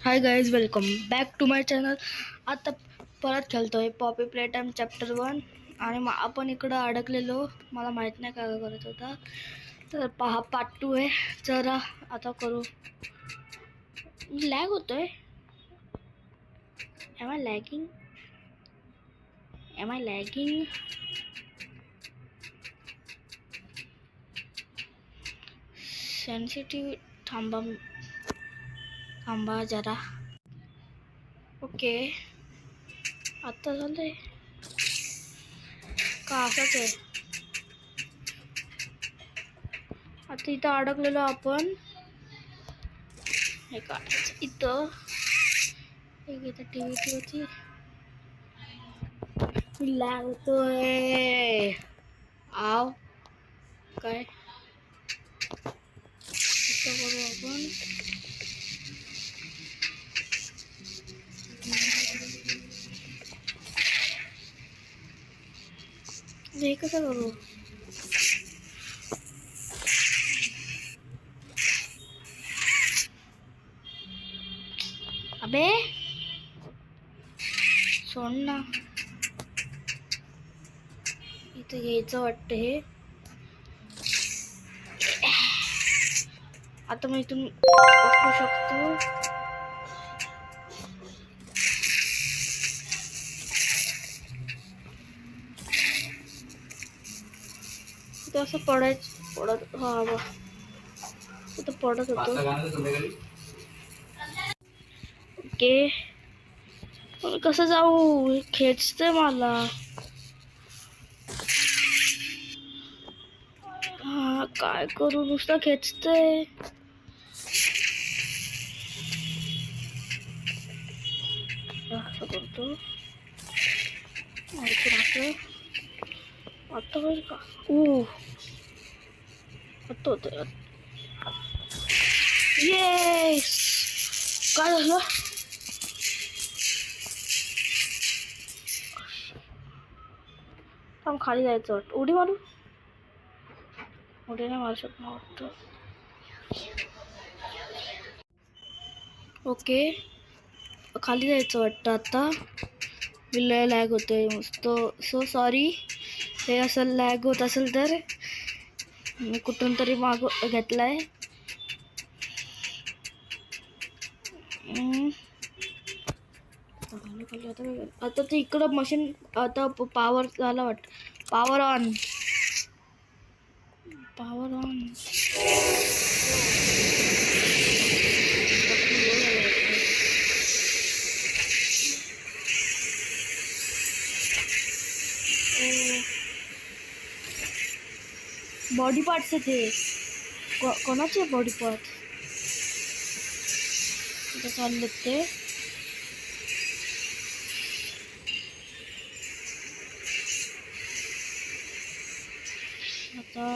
High guys, welcome back to my channel. आता परत खेळतोय पॉपी प्ले टाइम चॅप्टर 1 आणि आपण इकडं अडकलेलो. मला माहित नाही काय करत होता. तर पहा पार्ट 2 आहे. चला आता करू. लॅग होतोय. M I lagging? सेन्सिटिव्ह थांबा जरा. ओके, आता झालंय का? असंच आहे. आता इथं अडकलेलो आपण. हे काढायचं इथं. एक इथं टीव्ही होती. लॅग होतोय. आव काय इथं करू आपण. हे कसं करू? अबे सोड ना. इथं घ्यायचं वाटतं हे. आता मी इथून पकडू शकतो. इथं असं पडत हा बा. इथं पडत होतो. ओके, कसं जाऊ? खेचते मला. हा काय करू? नुसतं खेचते. असं करतो. आता होईल का? आता होतं. येस. काय झालं? थांब, खाली जायचं वाटतं. उडी मारू? उडी नाही मारू शकत वाटतं. ओके, खाली जायचं वाटतं आता. लय लॅग होतोय मस्त. So sorry. हे असं लॅग होत असेल तर मी कुठून तरी माग घेतलाय. आता ते इकडं मशीन आता पॉवर झाला वाटतं. Power on. बॉडी पार्ट्स आहेत हे. कोणाचे बॉडी पार्ट इथं चाललेत ते. आता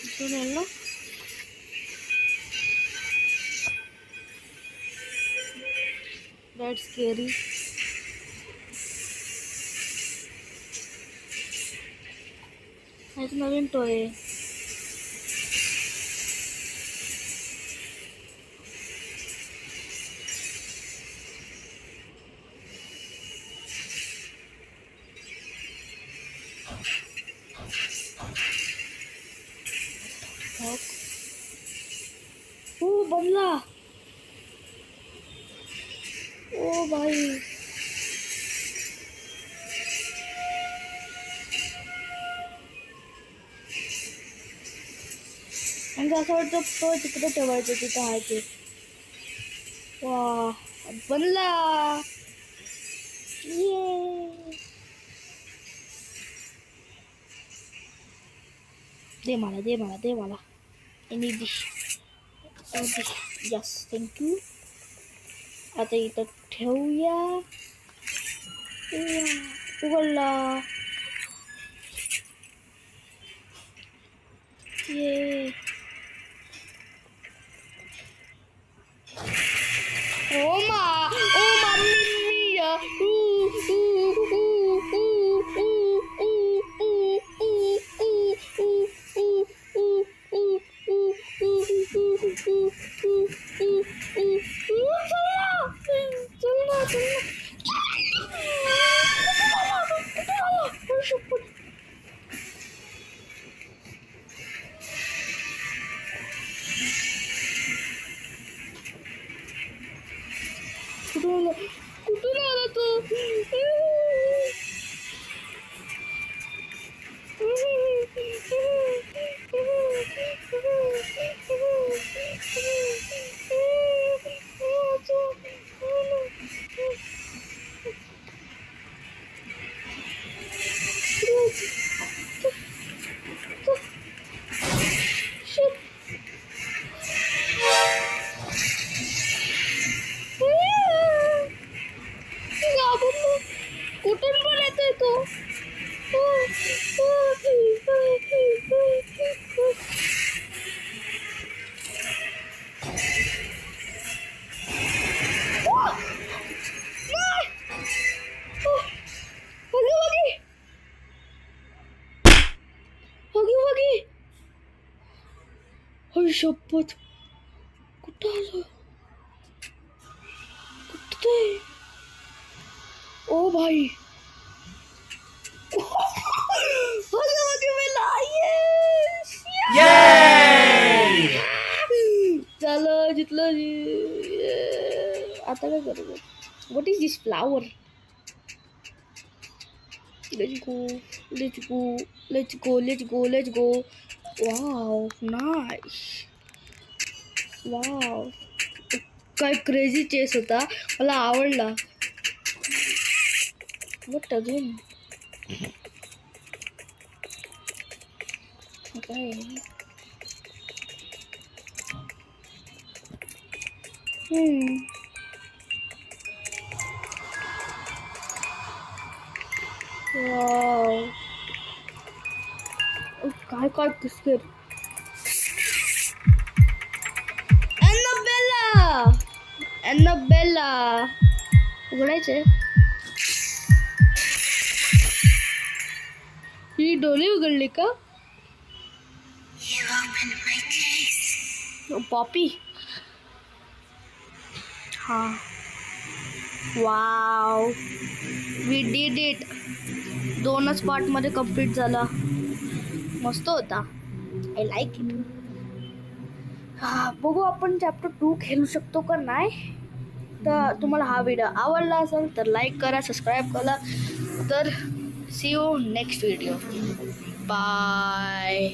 इथून येईल ना. That's scary. Naveen toy. बनला. ओ भाई, म्हणजे असं वाटतं तो तिकडे ठेवायचं. तिथं आहे ते. वा, बनला. ये, दे मला. एनी दिश. Yes, thank you. आता इथं ठेवूया. उघडला. ये, ओ mamma mia. शपथ कुठं आलं कुठं ते ओ भाई झालं जितलं आता काय करू what is this flower let's go let's go let's go let's go let's go wow nice wow काय क्रेझी चेस होता मला आवडला what again काय wow काय काय बिस्किट एनाबेला उघडायचे ही डोली उघडली का पॉपी हा वाव वी डिड इट 2च पार्टमध्ये कंप्लीट झाला मस्त होता आय लाईक इट बघू आपण चॅप्टर 2 खेळू शकतो का नाही तर तुम्हाला हा व्हिडिओ आवडला असेल तर लाईक करा सबस्क्राईब करा तर see you next video bye